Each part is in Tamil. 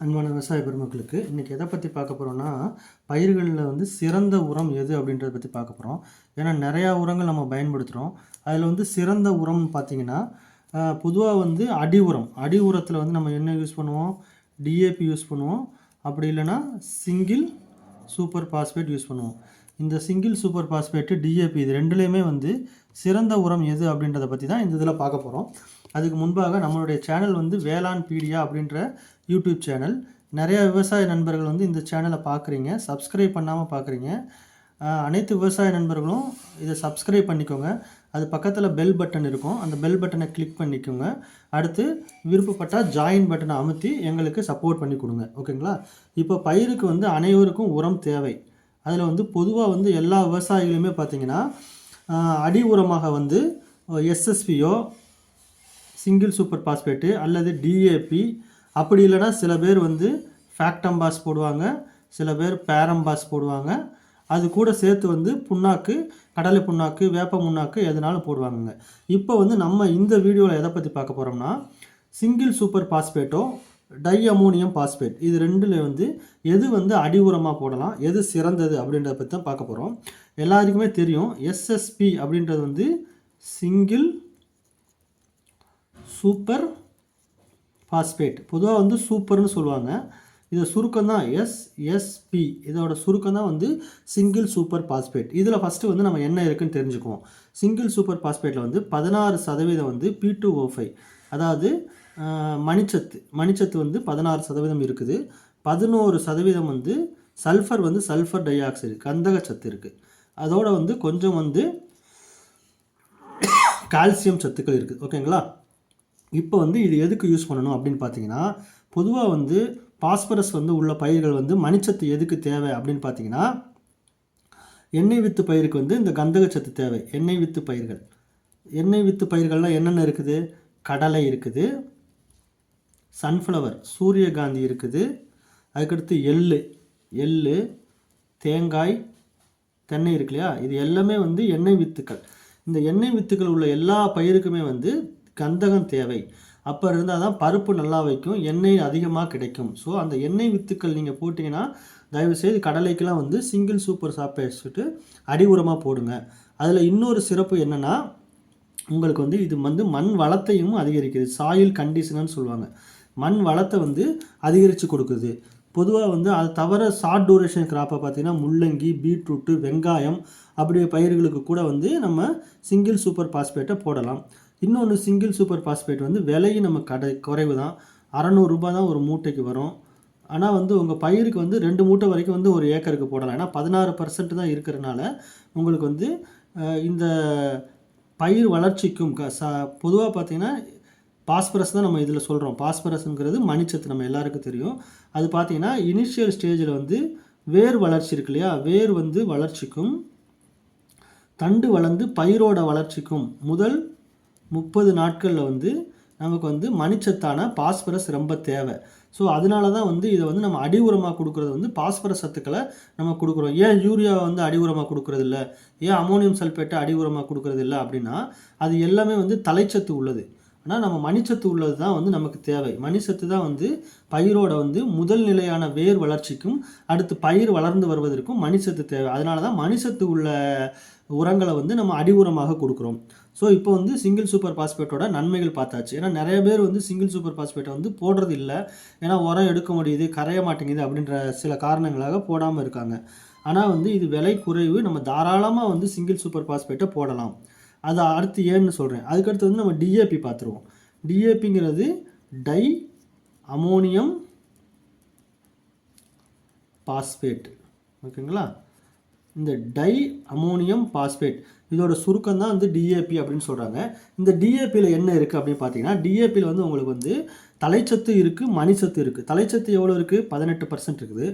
அன்பான விவசாய பெருமக்களுக்கு இன்றைக்கி எதை பற்றி பார்க்க போகிறோம்னா, பயிர்களில் வந்து சிறந்த உரம் எது அப்படின்றத பற்றி பார்க்க போகிறோம். ஏன்னா நிறையா உரங்கள் நம்ம பயன்படுத்துகிறோம். அதில் வந்து சிறந்த உரம்னு பார்த்தீங்கன்னா, பொதுவாக வந்து அடி உரம். அடி உரத்தில் வந்து நம்ம என்ன யூஸ் பண்ணுவோம்? டிஏபி யூஸ் பண்ணுவோம். அப்படி இல்லைன்னா சிங்கிள் சூப்பர் பாஸ்பேட் யூஸ் பண்ணுவோம். இந்த சிங்கிள் சூப்பர் பாஸ்பேட்டு, டிஏபி இது ரெண்டுலேயுமே வந்து சிறந்த உரம் எது அப்படின்றத பற்றி தான் இந்த இதில் பார்க்க போகிறோம். அதுக்கு முன்பாக நம்மளுடைய சேனல் வந்து வேளாண் பீடியா அப்படின்ற யூடியூப் சேனல். நிறையா விவசாய நண்பர்கள் வந்து இந்த சேனலை பார்க்குறீங்க, சப்ஸ்கிரைப் பண்ணாமல் பார்க்குறீங்க. அனைத்து விவசாய நண்பர்களும் இதை சப்ஸ்கிரைப் பண்ணிக்கோங்க. அது பக்கத்தில் பெல் பட்டன் இருக்கும், அந்த பெல் பட்டனை கிளிக் பண்ணிக்கோங்க. அடுத்து விருப்பப்பட்டால் ஜாயின் பட்டனை அமுத்தி எங்களுக்கு சப்போர்ட் பண்ணி கொடுங்க. ஓகேங்களா? இப்போ பயிருக்கு வந்து அனைவருக்கும் உரம் தேவை. அதில் வந்து பொதுவாக வந்து எல்லா விவசாயிகளுமே பார்த்திங்கன்னா அடி உரமாக வந்து எஸ்எஸ்பியோ, சிங்கிள் சூப்பர் பாஸ்பேட்டு அல்லது டிஏபி, அப்படி இல்லைனா சில பேர் வந்து ஃபேக்டம்பாஸ் போடுவாங்க, சில பேர் பேரம்பாஸ் போடுவாங்க. அது கூட சேர்த்து வந்து புண்ணாக்கு, கடலை புண்ணாக்கு, வேப்ப புண்ணாக்கு எதுனாலும் போடுவாங்க. இப்போ வந்து நம்ம இந்த வீடியோவில் எதை பற்றி பார்க்க போகிறோம்னா, சிங்கிள் சூப்பர் பாஸ்பேட்டோ டை அமோனியம் பாஸ்பேட் இது ரெண்டில் வந்து எது வந்து அடி உரமாக போடலாம், எது சிறந்தது அப்படின்றத பற்றி தான் பார்க்க போகிறோம். எல்லாருக்குமே தெரியும், எஸ்எஸ்பி அப்படின்றது வந்து சிங்கிள் சூப்பர் பாஸ்பேட். பொதுவாக வந்து சூப்பர்னு சொல்லுவாங்க. இதை சுருக்கம் தான் எஸ்எஸ்பி. இதோட சுருக்கம் தான் வந்து சிங்கிள் சூப்பர் பாஸ்பேட். இதில் ஃபஸ்ட்டு வந்து நம்ம என்ன இருக்குன்னு தெரிஞ்சுக்குவோம். சிங்கிள் சூப்பர் பாஸ்பேட்டில் வந்து 16% வந்து P2O5, அதாவது மணிச்சத்து வந்து 16% இருக்குது. 11% வந்து சல்ஃபர், வந்து சல்ஃபர் டை ஆக்சைடு கந்தகச்சத்து இருக்குது. அதோட வந்து கொஞ்சம் வந்து கால்சியம் சத்துக்கள் இருக்குது. ஓகேங்களா? இப்போ வந்து இது எதுக்கு யூஸ் பண்ணணும் அப்படின்னு பார்த்தீங்கன்னா, பொதுவாக வந்து பாஸ்பரஸ் வந்து உள்ள பயிர்கள் வந்து மணிச்சத்து எதுக்கு தேவை அப்படின்னு பார்த்தீங்கன்னா, எண்ணெய் வித்து பயிருக்கு வந்து இந்த கந்தகச்சத்து தேவை. எண்ணெய் வித்து பயிர்கள்லாம் என்னென்ன இருக்குது? கடலை இருக்குது, சன்ஃப்ளவர், சூரியகாந்தி இருக்குது, அதுக்கடுத்து எள்ளு, தேங்காய், தென்னை இருக்கு இல்லையா? இது எல்லாமே வந்து எண்ணெய் வித்துக்கள். இந்த எண்ணெய் வித்துக்கள் உள்ள எல்லா பயிருக்குமே வந்து கந்தகம் தேவை. அப்போ இருந்தால் தான் பருப்பு நல்லா வைக்கும், எண்ணெய் அதிகமாக கிடைக்கும். ஸோ அந்த எண்ணெய் வித்துக்கள் நீங்கள் போட்டிங்கன்னா தயவுசெய்து கடலைக்கெலாம் வந்து சிங்கிள் சூப்பர் சாப்பிட்டு அடி உரமாக போடுங்க. அதில் இன்னொரு சிறப்பு என்னென்னா, உங்களுக்கு வந்து இது வந்து மண் வளத்தையும் அதிகரிக்குது. சாயில் கண்டிஷனர்னு சொல்லுவாங்க. மண் வளத்தை வந்து அதிகரித்து கொடுக்குது. பொதுவாக வந்து அது தவிர ஷார்ட் டூரேஷன் கிராப்பை பார்த்திங்கன்னா முள்ளங்கி, பீட்ரூட்டு, வெங்காயம் அப்படி பயிர்களுக்கு கூட வந்து நம்ம சிங்கிள் சூப்பர் பாஸ்பேட்டை போடலாம். இன்னொன்று, சிங்கிள் சூப்பர் பாஸ்பேட் வந்து விலையும் நம்ம குறைவு தான். 600 ரூபாய் தான் ஒரு மூட்டைக்கு வரும். ஆனால் வந்து உங்கள் பயிருக்கு வந்து 2 மூட்டை வரைக்கும் வந்து ஒரு ஏக்கருக்கு போடலாம். ஏன்னா 16% தான் இருக்கிறனால உங்களுக்கு வந்து இந்த பயிர் வளர்ச்சிக்கும் பொதுவாக பார்த்திங்கன்னா பாஸ்பரஸ் தான் நம்ம இதில் சொல்கிறோம். பாஸ்பரஸ்ங்கிறது மணிச்சத்து நம்ம எல்லாருக்கும் தெரியும். அது பார்த்திங்கன்னா இனிஷியல் ஸ்டேஜில் வந்து வேர் வளர்ச்சி இருக்கு இல்லையா? வேர் வந்து வளர்ச்சிக்கும் தண்டு வளர்ந்து பயிரோட வளர்ச்சிக்கும் முதல் 30 நாட்களில் வந்து நமக்கு வந்து மணிச்சத்தான பாஸ்பரஸ் ரொம்ப தேவை. ஸோ அதனால தான் வந்து இதை வந்து நம்ம அடி உரமாக கொடுக்குறது வந்து பாஸ்பரஸ் சத்துக்களை நம்ம கொடுக்குறோம். ஏன் யூரியா வந்து அடி உரமாக கொடுக்குறது இல்லை, ஏன் அமோனியம் சல்ஃபேட்டை அடி உரமாக கொடுக்குறது இல்லை அப்படின்னா, அது எல்லாமே வந்து தலைச்சத்து உள்ளது. ஆனால் நம்ம மணிச்சத்து உள்ளது தான் வந்து நமக்கு தேவை. மணிச்சத்து தான் வந்து பயிரோட வந்து முதல் நிலையான வேர் வளர்ச்சிக்கும் அடுத்து பயிர் வளர்ந்து வருவதற்கும் மணிச்சத்து தேவை. அதனால தான் மணிச்சத்து உள்ள உரங்களை வந்து நம்ம அடி உரமாக கொடுக்குறோம். ஸோ இப்போ வந்து சிங்கிள் சூப்பர் பாஸ்பேட்டோட நன்மைகள் பார்த்தாச்சு. ஏன்னா நிறைய பேர் வந்து சிங்கிள் சூப்பர் பாஸ்பேட்டை வந்து போடுறது இல்லை. ஏன்னா உரம் எடுக்க முடியுது, கரைய மாட்டேங்குது அப்படின்ற சில காரணங்களாக போடாமல் இருக்காங்க. ஆனால் வந்து இது விலை குறைவு, நம்ம தாராளமாக வந்து சிங்கிள் சூப்பர் பாஸ்பேட்டை போடலாம். அது அடுத்து ஏன்னு சொல்கிறேன். அதுக்கடுத்து வந்து நம்ம டிஏபி பார்த்துருவோம். டிஏபிங்கிறது டை அமோனியம் பாஸ்பேட். ஓகேங்களா? இந்த டை அமோனியம் பாஸ்பேட் இதோட சுருக்கம் தான் வந்து டிஏபி அப்படின்னு சொல்கிறாங்க. இந்த டிஏபியில் என்ன இருக்குது அப்படின்னு பார்த்தீங்கன்னா, டிஏபியில் வந்து உங்களுக்கு வந்து தலைச்சத்து இருக்குது, மணிச்சத்து இருக்குது. தலைச்சத்து எவ்வளோ இருக்குது? 18% இருக்குது.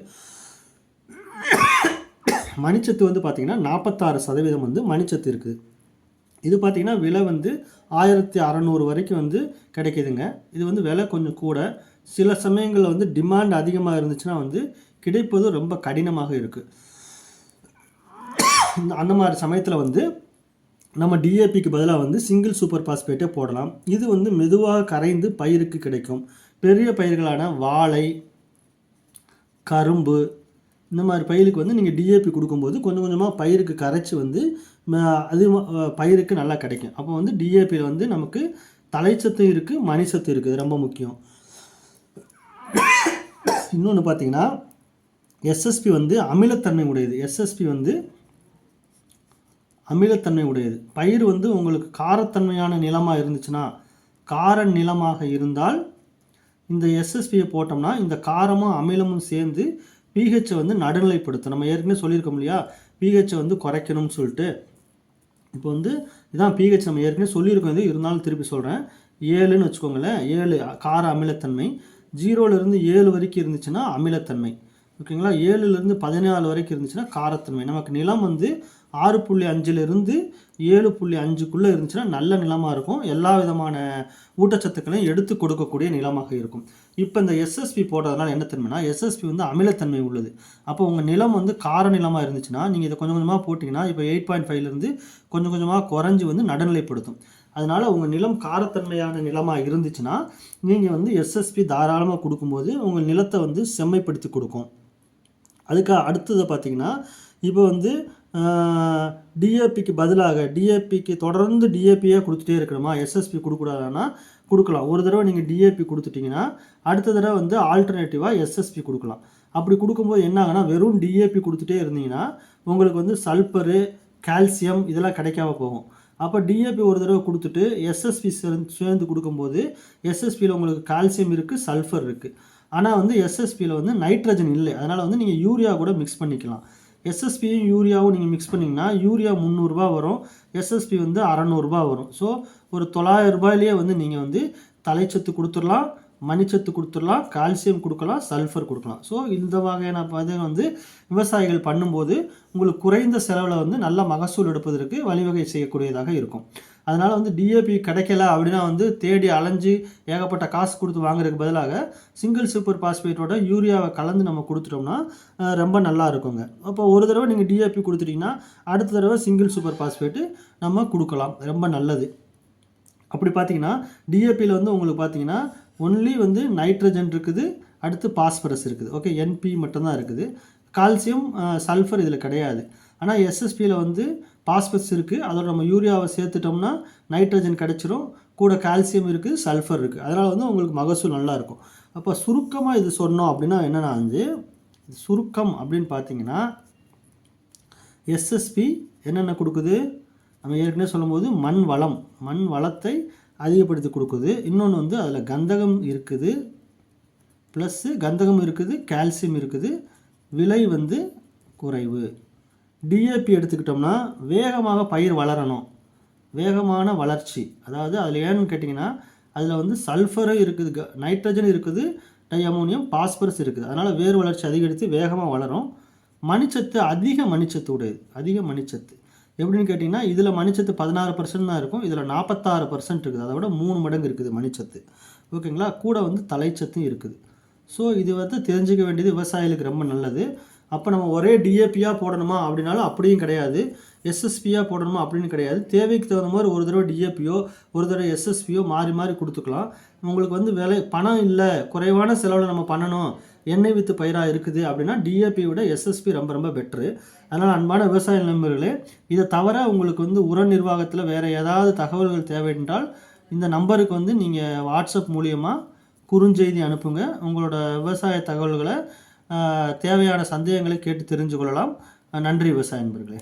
மணிச்சத்து வந்து பார்த்திங்கன்னா 46% வந்து மணிச்சத்து இருக்குது. இது பார்த்திங்கன்னா விலை வந்து 1600 வரைக்கும் வந்து கிடைக்கிதுங்க. இது வந்து விலை கொஞ்சம் கூட. சில சமயங்களில் வந்து டிமாண்ட் அதிகமாக இருந்துச்சுன்னா வந்து கிடைப்பது ரொம்ப கடினமாக இருக்குது. அந்த மாதிரி சமயத்தில் வந்து நம்ம டிஏபிக்கு பதிலாக வந்து சிங்கிள் சூப்பர் பாஸ்பேட்டை போடலாம். இது வந்து மெதுவாக கரைந்து பயிருக்கு கிடைக்கும். பெரிய பயிர்களான வாழை, கரும்பு இந்த மாதிரி பயிருக்கு வந்து நீங்கள் டிஏபி கொடுக்கும்போது கொஞ்சம் கொஞ்சமாக பயிருக்கு கரைச்சி வந்து அது பயிருக்கு நல்லா கிடைக்கும். அப்போ வந்து டிஏபியில் வந்து நமக்கு தலைச்சத்து இருக்குது, மணிச்சத்து இருக்குது, ரொம்ப முக்கியம். இன்னொன்று பார்த்தீங்கன்னா எஸ்எஸ்பி வந்து அமிலத்தன்மை உடையது. எஸ்எஸ்பி வந்து அமிலத்தன்மை உடையது. பயிர் வந்து உங்களுக்கு காரத்தன்மையான நிலமாக இருந்துச்சுன்னா, கார நிலமாக இருந்தால் இந்த எஸ்எஸ்பியை போட்டோம்னா இந்த காரமும் அமிலமும் சேர்ந்து பிஹெச்சை வந்து நடுநிலைப்படுத்தும். நம்ம ஏற்கனவே சொல்லியிருக்கோம் இல்லையா, பிஹெச்சை வந்து குறைக்கணும்னு சொல்லிட்டு. இப்போ வந்து இதான் பிஹெச் நம்ம ஏற்கனவே சொல்லியிருக்கோம், இது இருந்தாலும் திருப்பி சொல்கிறேன். 7ன்னு வச்சுக்கோங்களேன். 7 கார அமிலத்தன்மை. 0லேருந்து 7 வரைக்கும் இருந்துச்சுன்னா அமிலத்தன்மை. ஓகேங்களா. 7லேருந்து 14 வரைக்கும் இருந்துச்சுன்னா காரத்தன்மை. நமக்கு நிலம் வந்து 6.5லேருந்து 7.5க்குள்ளே இருந்துச்சுன்னா நல்ல நிலமாக இருக்கும். எல்லா விதமான ஊட்டச்சத்துக்களையும் எடுத்து கொடுக்கக்கூடிய நிலமாக இருக்கும். இப்போ இந்த எஸ்எஸ்பி போடுறதுனால என்ன தன்மைனா, எஸ்எஸ்பி வந்து அமிலத்தன்மை உள்ளது. அப்போ உங்கள் நிலம் வந்து கார நிலமாக இருந்துச்சுன்னா நீங்கள் இதை கொஞ்சம் கொஞ்சமாக போட்டிங்கன்னா இப்போ 8.5லேருந்து கொஞ்சம் கொஞ்சமாக குறைஞ்சி வந்து நடுநிலைப்படுத்தும். அதனால் உங்கள் நிலம் காரத்தன்மையான நிலமாக இருந்துச்சுன்னா நீங்கள் வந்து எஸ்எஸ்பி தாராளமாக கொடுக்கும்போது உங்கள் நிலத்தை வந்து செம்மைப்படுத்தி கொடுக்கும். அதுக்கு அடுத்ததை பார்த்திங்கன்னா, இப்போ வந்து டிஏபிக்கு பதிலாக டிஏபிக்கு தொடர்ந்து டிஏபியாக கொடுத்துட்டே இருக்கணுமா, எஸ்எஸ்பி கொடுக்கூடாதுன்னா கொடுக்கலாம். ஒரு தடவை நீங்கள் டிஏபி கொடுத்துட்டிங்கன்னா அடுத்த தடவை வந்து ஆல்டர்னேட்டிவாக எஸ்எஸ்பி கொடுக்கலாம். அப்படி கொடுக்கும்போது என்ன ஆகுனா, வெறும் டிஏபி கொடுத்துட்டே இருந்தீங்கன்னா உங்களுக்கு வந்து சல்பரு, கால்சியம் இதெல்லாம் கிடைக்காம போகும். அப்போ டிஏபி ஒரு தடவை கொடுத்துட்டு எஸ்எஸ்பி சேர்ந்து கொடுக்கும்போது எஸ்எஸ்பியில் உங்களுக்கு கால்சியம் இருக்குது, சல்ஃபர் இருக்குது. ஆனால் வந்து எஸ்எஸ்பியில் வந்து நைட்ரஜன் இல்லை. அதனால் வந்து நீங்கள் யூரியா கூட மிக்ஸ் பண்ணிக்கலாம். எஸ்எஸ்பியும் யூரியாவும் நீங்கள் மிக்ஸ் பண்ணிங்கன்னா யூரியா 300 ரூபா வரும், எஸ்எஸ்பி வந்து 600 ரூபா வரும். ஸோ ஒரு 900 ரூபாயிலேயே வந்து நீங்கள் வந்து தலைச்சத்து கொடுத்துடலாம், மணிச்சத்து கொடுத்துடலாம், கால்சியம் கொடுக்கலாம், சல்ஃபர் கொடுக்கலாம். ஸோ இந்த வகையான பதம் வந்து விவசாயிகள் பண்ணும்போது உங்களுக்கு குறைந்த செலவில் வந்து நல்ல மகசூல் எடுப்பதற்கு வழிவகை செய்யக்கூடியதாக இருக்கும். அதனால் வந்து டிஏபி கிடைக்கல அப்படின்னா வந்து தேடி அலைஞ்சு ஏகப்பட்ட காசு கொடுத்து வாங்குறதுக்கு பதிலாக சிங்கிள் சூப்பர் பாஸ்பேட்டோட யூரியாவை கலந்து நம்ம கொடுத்துட்டோம்னா ரொம்ப நல்லா இருக்குங்க. அப்போ ஒரு தடவை நீங்கள் டிஏபி கொடுத்துட்டிங்கன்னா அடுத்த தடவை சிங்கிள் சூப்பர் பாஸ்பேட்டு நம்ம கொடுக்கலாம், ரொம்ப நல்லது. அப்படி பார்த்தீங்கன்னா டிஏபியில் வந்து உங்களுக்கு பார்த்தீங்கன்னா ஒன்லி வந்து நைட்ரஜன் இருக்குது, அடுத்து பாஸ்பரஸ் இருக்குது. ஓகே, என்பி மட்டும்தான் இருக்குது. கால்சியம், சல்ஃபர் இதில் கிடையாது. ஆனால் எஸ்எஸ்பியில் வந்து பாஸ்பரஸ் இருக்குது, அதோட நம்ம யூரியாவை சேர்த்துட்டோம்னா நைட்ரஜன் கிடச்சிரும், கூட கால்சியம் இருக்குது, சல்ஃபர் இருக்குது. அதனால் வந்து உங்களுக்கு மகசூல் நல்லாயிருக்கும். அப்போ சுருக்கமாக இது சொன்னோம் அப்படின்னா என்னென்னா வந்து சுருக்கம் அப்படின்னு பார்த்தீங்கன்னா எஸ்எஸ்பி என்னென்ன கொடுக்குது, நம்ம ஏற்கனவே சொல்லும்போது மண் வளத்தை அதிகப்படுத்தி கொடுக்குது. இன்னொன்று வந்து அதில் கந்தகம் இருக்குது, ப்ளஸ்ஸு கந்தகம் இருக்குது, கால்சியம் இருக்குது, விலை வந்து குறைவு. டிஏபி எடுத்துக்கிட்டோம்னா வேகமாக பயிர் வளரணும், வேகமான வளர்ச்சி. அதாவது அதில் ஏன்னு கேட்டிங்கன்னா அதில் வந்து சல்ஃபரும் இருக்குது, நைட்ரஜன் இருக்குது, டைஅமோனியம், பாஸ்பரஸ் இருக்குது. அதனால் வேர் வளர்ச்சி அதிகரித்து வேகமாக வளரும். மணிச்சத்து அதிக மணிச்சத்து உடையது, அதிக மணிச்சத்து. எப்படின்னு கேட்டிங்கன்னா இதில் மணிச்சத்து 16% தான் இருக்கும், இதில் 46% இருக்குது. அதை விட 3 மடங்கு இருக்குது மணிச்சத்து. ஓகேங்களா. கூட வந்து தலைச்சத்தும் இருக்குது. ஸோ இது வந்து தெரிஞ்சிக்க வேண்டியது விவசாயிகளுக்கு ரொம்ப நல்லது. அப்போ நம்ம ஒரே டிஏபியாக போடணுமா அப்படின்னாலும் அப்படியும் கிடையாது, எஸ்எஸ்பியாக போடணுமா அப்படின்னு கிடையாது. தேவைக்கு தகுந்த மாதிரி ஒரு தடவை டிஏபியோ ஒரு தடவை எஸ்எஸ்பியோ மாறி மாறி கொடுத்துக்கலாம். உங்களுக்கு வந்து பணம் இல்லை, குறைவான செலவில் நம்ம பண்ணணும், எண்ணெய் வித்து பயிராக இருக்குது அப்படின்னா டிஏபியை விட எஸ்எஸ்பி ரொம்ப ரொம்ப பெட்ரு. அதனால் அன்பான விவசாய நண்பர்களே, இதை தவிர உங்களுக்கு வந்து உர நிர்வாகத்தில் வேறு ஏதாவது தகவல்கள் தேவை என்றால் இந்த நம்பருக்கு வந்து நீங்கள் வாட்ஸ்அப் மூலியமாக குறுஞ்செய்தி அனுப்புங்க. உங்களோட விவசாய தகவல்களை தேவையான சந்தேகங்களை கேட்டு தெரிஞ்சு கொள்ளலாம். நன்றி விவசாய நண்பர்களே.